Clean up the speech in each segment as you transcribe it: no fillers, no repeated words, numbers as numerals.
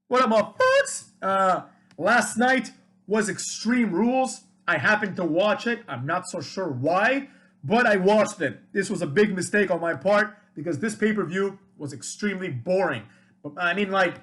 What up, motherfuckers? Last night was Extreme Rules. I happened to watch it. I'm not so sure why, but I watched it. This was a big mistake on my part because this pay-per-view was extremely boring. But I mean, like,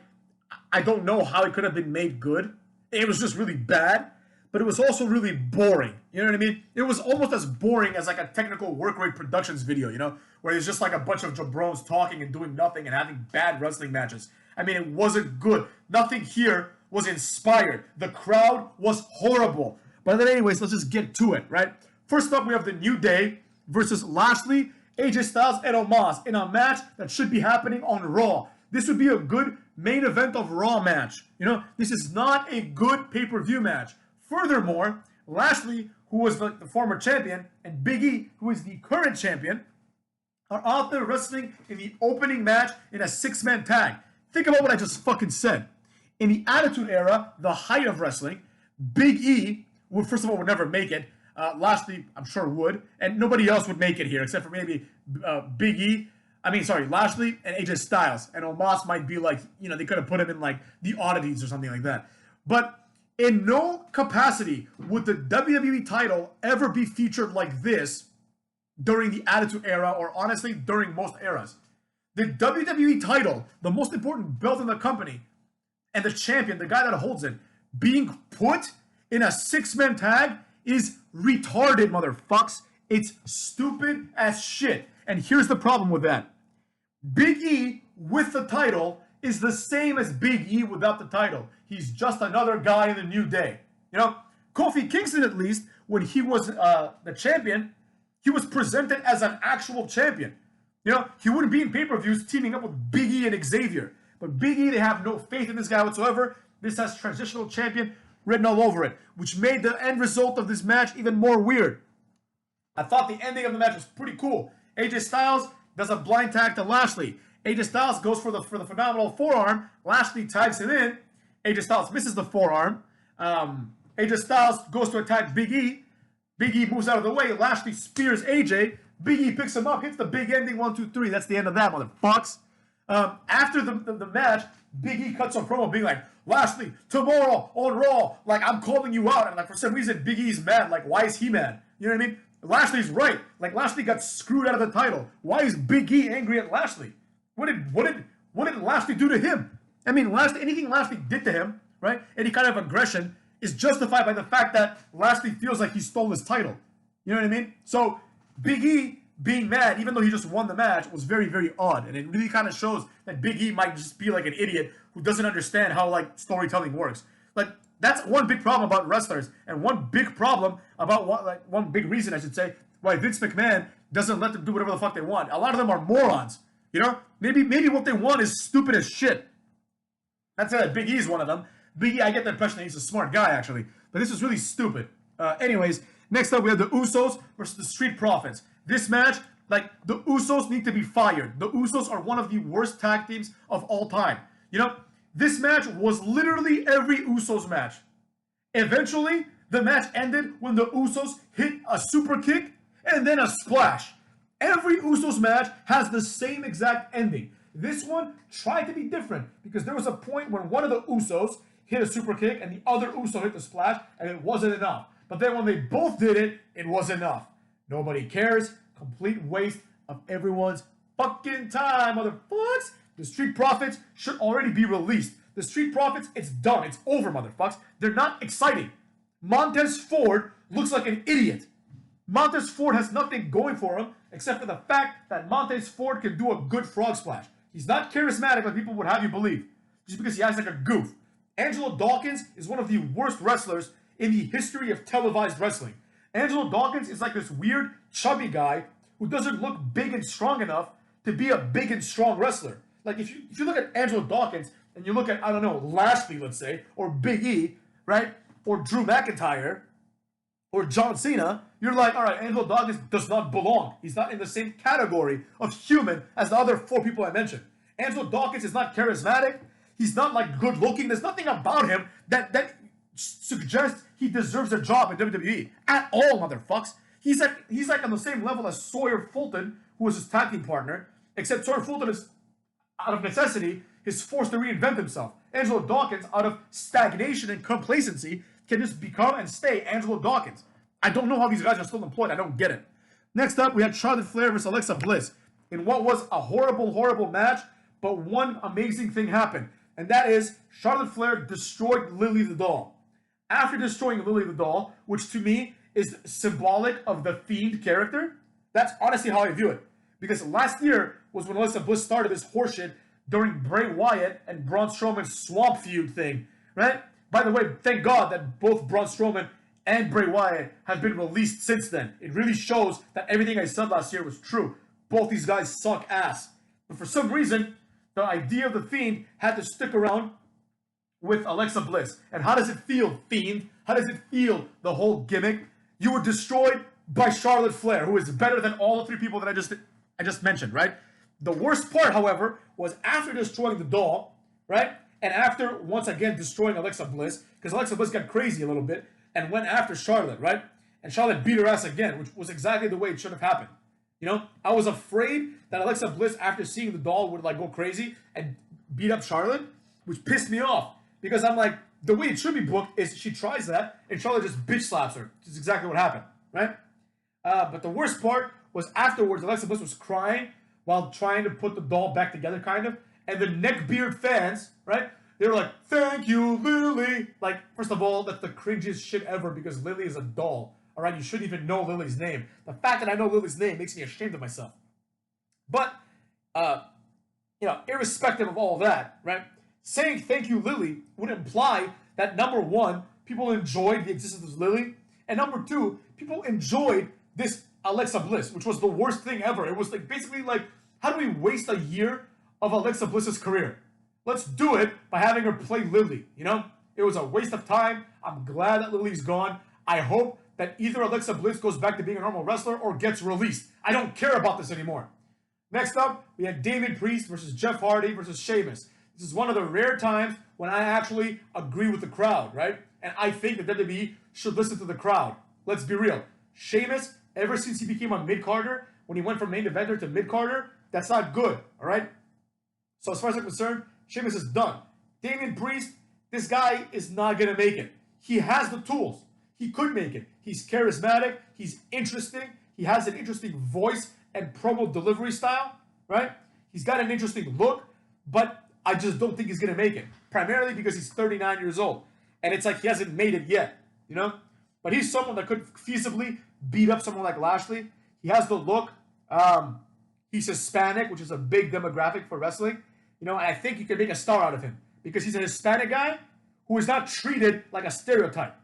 I don't know how it could have been made good. It was just really bad, but it was also really boring. You know what I mean? It was almost as boring as like a technical work rate productions video, where it's just like a bunch of jabrones talking and doing nothing and having bad wrestling matches. I mean, it wasn't good. Nothing here was inspired. The crowd was horrible. But then anyways, let's just get to it, right? First up, we have the New Day versus Lashley, AJ Styles, and Omos in a match that should be happening on Raw. This would be a good main event of Raw match. This is not a good pay-per-view match. Furthermore, Lashley, who was the former champion, and Big E, who is the current champion, are out there wrestling in the opening match in a six-man tag. Think about what I just fucking said. In the Attitude Era, the height of wrestling, Big E would, first of all, would never make it. Lashley, I'm sure, would. And nobody else would make it here except for maybe Big E. Lashley and AJ Styles. And Omos might be like, they could have put him in like the oddities or something like that. But in no capacity would the WWE title ever be featured like this during the Attitude Era, or honestly, during most eras. The WWE title, the most important belt in the company, and the champion, the guy that holds it, being put in a six-man tag is retarded, motherfucks. It's stupid as shit. And here's the problem with that. Big E with the title is the same as Big E without the title. He's just another guy in the New Day. Kofi Kingston, at least, when he was the champion, he was presented as an actual champion. He wouldn't be in pay-per-views teaming up with Big E and Xavier. But Big E, they have no faith in this guy whatsoever. This has transitional champion written all over it, which made the end result of this match even more weird. I thought the ending of the match was pretty cool. AJ Styles does a blind tag to Lashley. AJ Styles goes for the phenomenal forearm. Lashley tags him in. AJ Styles misses the forearm. AJ Styles goes to attack Big E. Big E moves out of the way. Lashley spears AJ. Big E picks him up, hits the big ending, 1, 2, 3. That's the end of that, motherfucks. After the match, Big E cuts a promo being like, Lashley, tomorrow on Raw, like, I'm calling you out. And like, for some reason, Big E's mad. Like, why is he mad? You know what I mean? Lashley's right. Like, Lashley got screwed out of the title. Why is Big E angry at Lashley? What did Lashley do to him? I mean, anything Lashley did to him, right? Any kind of aggression is justified by the fact that Lashley feels like he stole his title. You know what I mean? So Big E being mad, even though he just won the match, was very, very odd. And it really kind of shows that Big E might just be like an idiot who doesn't understand how like storytelling works. Like, that's one big problem about wrestlers, and one big problem about one big reason, I should say, why Vince McMahon doesn't let them do whatever the fuck they want. A lot of them are morons. Maybe what they want is stupid as shit. That's it. Big E's one of them. Big E, I get the impression that he's a smart guy, actually. But this is really stupid. Anyways, next up we have the Usos versus the Street Profits. This match, like, the Usos need to be fired. The Usos are one of the worst tag teams of all time. This match was literally every Usos match. Eventually, the match ended when the Usos hit a super kick and then a splash. Every Usos match has the same exact ending. This one tried to be different because there was a point when one of the Usos hit a super kick and the other Uso hit the splash, and it wasn't enough. But then when they both did it, it was enough. Nobody cares. Complete waste of everyone's fucking time, motherfuckers. The Street Profits should already be released. The Street Profits, it's done. It's over, motherfuckers. They're not exciting. Montez Ford looks like an idiot. Montez Ford has nothing going for him except for the fact that Montez Ford can do a good frog splash. He's not charismatic like people would have you believe, just because he acts like a goof. Angelo Dawkins is one of the worst wrestlers in the history of televised wrestling. Angelo Dawkins is like this weird, chubby guy who doesn't look big and strong enough to be a big and strong wrestler. Like, if you look at Angelo Dawkins and you look at, I don't know, Lashley, let's say, or Big E, right? Or Drew McIntyre, or John Cena, you're like, all right, Angelo Dawkins does not belong. He's not in the same category of human as the other four people I mentioned. Angelo Dawkins is not charismatic. He's not, like, good looking. There's nothing about him that suggests he deserves a job in WWE at all, motherfucks. He's like on the same level as Sawyer Fulton, who was his tag team partner, except Sawyer Fulton is, out of necessity, is forced to reinvent himself. Angelo Dawkins, out of stagnation and complacency, can just become and stay Angelo Dawkins. I don't know how these guys are still employed. I don't get it. Next up, we had Charlotte Flair versus Alexa Bliss in what was a horrible, horrible match, but one amazing thing happened, and that is Charlotte Flair destroyed Lily the Doll. After destroying Lily the Doll, which to me is symbolic of the Fiend character, that's honestly how I view it. Because last year was when Alexa Bliss started this horseshit during Bray Wyatt and Braun Strowman's Swamp Feud thing, right? By the way, thank God that both Braun Strowman and Bray Wyatt have been released since then. It really shows that everything I said last year was true. Both these guys suck ass. But for some reason, the idea of the Fiend had to stick around with Alexa Bliss. And how does it feel, Fiend? How does it feel, the whole gimmick? You were destroyed by Charlotte Flair, who is better than all the three people that I just mentioned, right? The worst part, however, was after destroying the doll, right? And after, once again, destroying Alexa Bliss, because Alexa Bliss got crazy a little bit and went after Charlotte, right? And Charlotte beat her ass again, which was exactly the way it should have happened. You know, I was afraid that Alexa Bliss, after seeing the doll, would like go crazy and beat up Charlotte, which pissed me off. Because I'm like, the way it should be booked is she tries that and Charlotte just bitch slaps her. Which is exactly what happened, right? But the worst part was afterwards, Alexa Bliss was crying while trying to put the doll back together, kind of. And the neckbeard fans, right? They were like, thank you, Lily. Like, first of all, that's the cringiest shit ever because Lily is a doll. All right, you shouldn't even know Lily's name. The fact that I know Lily's name makes me ashamed of myself. But, you know, irrespective of all that, right? Saying thank you, Lily, would imply that number one, people enjoyed the existence of Lily, and number two, people enjoyed this Alexa Bliss, which was the worst thing ever. It was like basically like, how do we waste a year of Alexa Bliss's career? Let's do it by having her play Lily, you know? It was a waste of time. I'm glad that Lily's gone. I hope that either Alexa Bliss goes back to being a normal wrestler or gets released. I don't care about this anymore. Next up, we had Damian Priest versus Jeff Hardy versus Sheamus. This is one of the rare times when I actually agree with the crowd, right? And I think that WWE should listen to the crowd. Let's be real. Sheamus, ever since he became a mid-carder, when he went from main eventer to mid-carder, that's not good, all right? So as far as I'm concerned, Sheamus is done. Damian Priest, this guy is not going to make it. He has the tools. He could make it. He's charismatic. He's interesting. He has an interesting voice and promo delivery style, right? He's got an interesting look, but I just don't think he's going to make it. Primarily because he's 39 years old. And it's like he hasn't made it yet, you know? But he's someone that could feasibly beat up someone like Lashley. He has the look. He's Hispanic, which is a big demographic for wrestling. You know, and I think you can make a star out of him. Because he's a Hispanic guy who is not treated like a stereotype.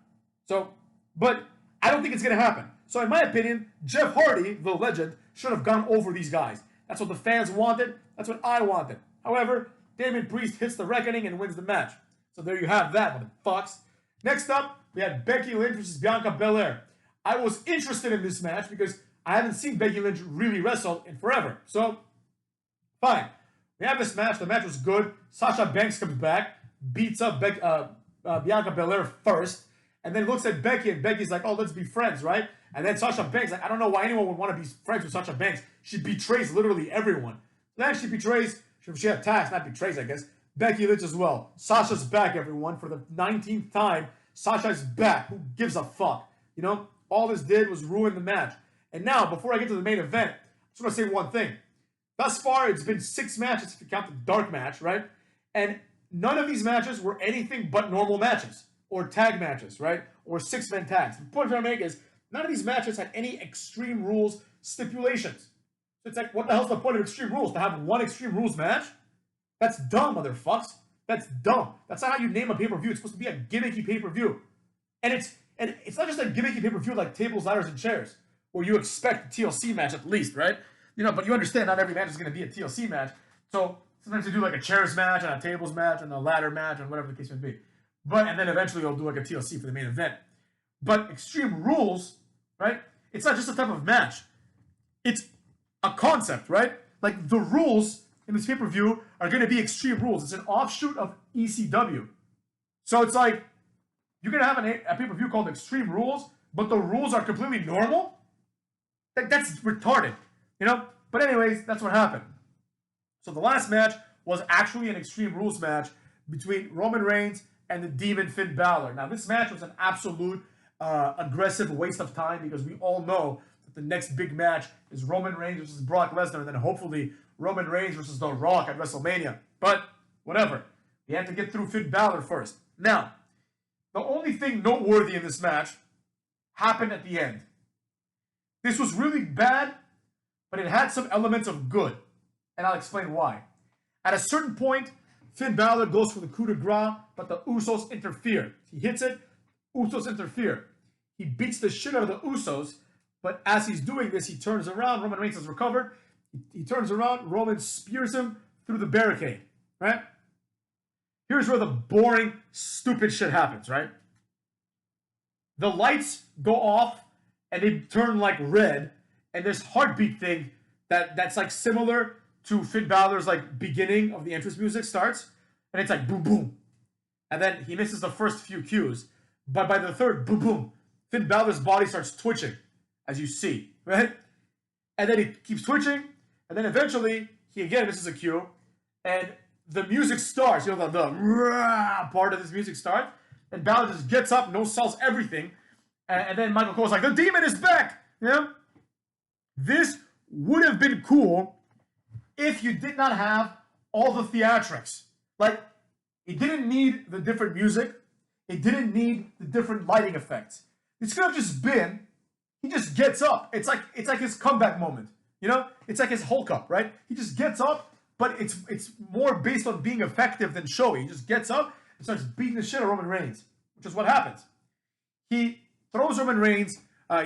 So, but I don't think it's going to happen. So in my opinion, Jeff Hardy, the legend, should have gone over these guys. That's what the fans wanted. That's what I wanted. However, Damian Priest hits the reckoning and wins the match. So there you have that, motherfucks. Next up, we had Becky Lynch versus Bianca Belair. I was interested in this match because I haven't seen Becky Lynch really wrestle in forever. So, fine. We have this match. The match was good. Sasha Banks comes back, beats up Bianca Belair first, and then looks at Becky, and Becky's like, oh, let's be friends, right? And then Sasha Banks, like, I don't know why anyone would want to be friends with Sasha Banks. She betrays literally everyone. Then she betrays, she attacks, not betrays, I guess, Becky Lynch as well. Sasha's back, everyone, for the 19th time. Sasha's back. Who gives a fuck? You know, all this did was ruin the match. And now, before I get to the main event, I just want to say one thing. Thus far, it's been 6 matches if you count the dark match, right? And none of these matches were anything but normal matches or tag matches, right? Or 6-man tags. The point I'm trying to make is none of these matches had any Extreme Rules stipulations. So it's like, what the hell's the point of Extreme Rules? To have one Extreme Rules match? That's dumb, motherfucks. That's dumb. That's not how you name a pay-per-view. It's supposed to be a gimmicky pay-per-view. And it's not just a gimmicky pay-per-view like tables, ladders, and chairs, where you expect a TLC match at least, right? You know, but you understand not every match is going to be a TLC match. So sometimes you do like a chairs match and a tables match and a ladder match and whatever the case may be. And then eventually you'll do like a TLC for the main event. But Extreme Rules, right? It's not just a type of match. It's a concept, right? Like the rules in this pay-per-view are going to be Extreme Rules. It's an offshoot of ECW. So it's like, you're going to have a pay-per-view called Extreme Rules, but the rules are completely normal? That's retarded, you know? But anyways, that's what happened. So the last match was actually an Extreme Rules match between Roman Reigns and the Demon Finn Balor. Now, this match was an absolute aggressive waste of time because we all know that the next big match is Roman Reigns versus Brock Lesnar, and then hopefully Roman Reigns versus The Rock at WrestleMania. But whatever. We had to get through Finn Balor first. Now, the only thing noteworthy in this match happened at the end. This was really bad, but it had some elements of good, and I'll explain why. At a certain point, Finn Balor goes for the coup de grace, but the Usos interfere. He hits it, Usos interfere. He beats the shit out of the Usos, but as he's doing this, he turns around. Roman Reigns has recovered. He turns around. Roman spears him through the barricade, right? Here's where the boring, stupid shit happens, right? The lights go off, and they turn like red, and this heartbeat thing that's like similar to Finn Balor's like beginning of the entrance music starts, and it's like boom boom, and then he misses the first few cues, but by the third boom boom, Finn Balor's body starts twitching, as you see, right? And then he keeps twitching, and then eventually he again misses a cue, and the music starts. You know, the rah part of this music starts, and Balor just gets up, no sells everything. And then Michael Cole's like, the demon is back! You know? This would have been cool if you did not have all the theatrics. Like, it didn't need the different music. It didn't need the different lighting effects. This could have just been, he just gets up. It's like his comeback moment. You know? It's like his Hulk up, right? He just gets up, but it's more based on being effective than showy. He just gets up and starts beating the shit out of Roman Reigns, which is what happens. He throws Roman Reigns.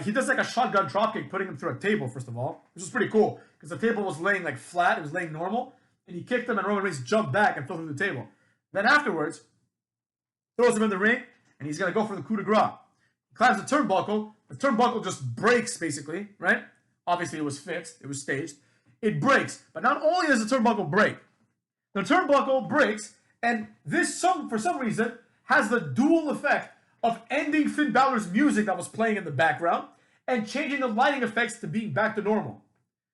He does like a shotgun dropkick, putting him through a table, first of all. Which was pretty cool, because the table was laying like flat. It was laying normal. And he kicked him, and Roman Reigns jumped back and fell through the table. Then afterwards, throws him in the ring, and he's going to go for the coup de grace. He climbs the turnbuckle. The turnbuckle just breaks, basically, right? Obviously, it was fixed. It was staged. It breaks. But not only does the turnbuckle break, the turnbuckle breaks, and this, for some reason, has the dual effect of ending Finn Balor's music that was playing in the background and changing the lighting effects to being back to normal.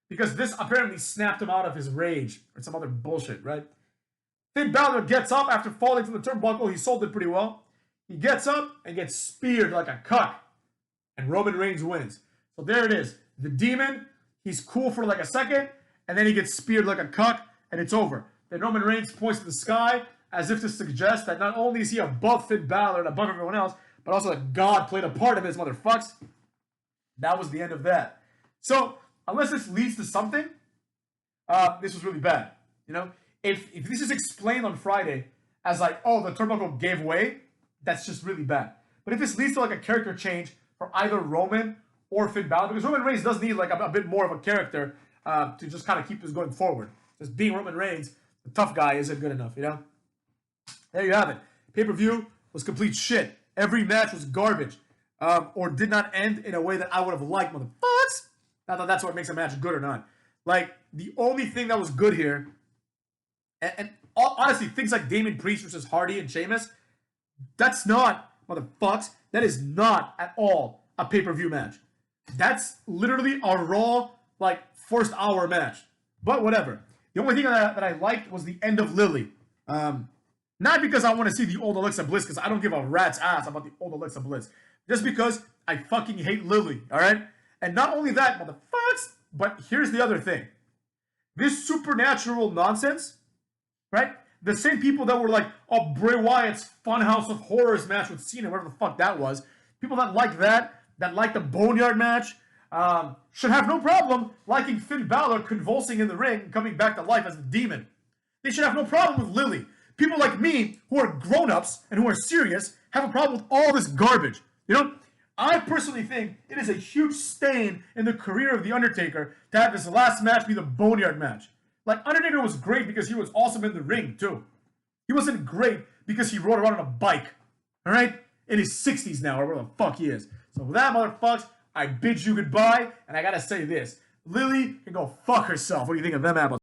Because this apparently snapped him out of his rage or some other bullshit, right? Finn Balor gets up after falling from the turnbuckle. He sold it pretty well. He gets up and gets speared like a cuck. And Roman Reigns wins. So there it is. The demon, he's cool for like a second, and then he gets speared like a cuck, and it's over. Then Roman Reigns points to the sky, as if to suggest that not only is he above Finn Balor and above everyone else, but also that God played a part in his motherfucks. That was the end of that. So, unless this leads to something, this was really bad. You know, if this is explained on Friday as like, oh, the turnbuckle gave way, that's just really bad. But if this leads to like a character change for either Roman or Finn Balor, because Roman Reigns does need like a bit more of a character to just kind of keep this going forward. Just being Roman Reigns, the tough guy, isn't good enough, you know? There you have it. Pay-per-view was complete shit. Every match was garbage. Or did not end in a way that I would have liked, motherfuckers. Not that that's what makes a match good or not. Like, the only thing that was good here, and honestly, things like Damien Priest versus Hardy and Sheamus, that's not, motherfuckers, that is not at all a pay-per-view match. That's literally a Raw, like, first hour match. But whatever. The only thing that I liked was the end of Lily. Not because I want to see the old Alexa Bliss, because I don't give a rat's ass about the old Alexa Bliss. Just because I fucking hate Lily, alright? And not only that, motherfuckers, but here's the other thing. This supernatural nonsense, right? The same people that were like, oh, Bray Wyatt's Funhouse of Horrors match with Cena, whatever the fuck that was. People that like that like the Boneyard match, should have no problem liking Finn Balor convulsing in the ring and coming back to life as the demon. They should have no problem with Lily. People like me, who are grown-ups and who are serious, have a problem with all this garbage. You know, I personally think it is a huge stain in the career of The Undertaker to have his last match be the Boneyard match. Like, Undertaker was great because he was awesome in the ring, too. He wasn't great because he rode around on a bike, all right? In his 60s now, or whatever the fuck he is. So with that, motherfuckers, I bid you goodbye, and I gotta say this. Lily can go fuck herself. What do you think of them apples?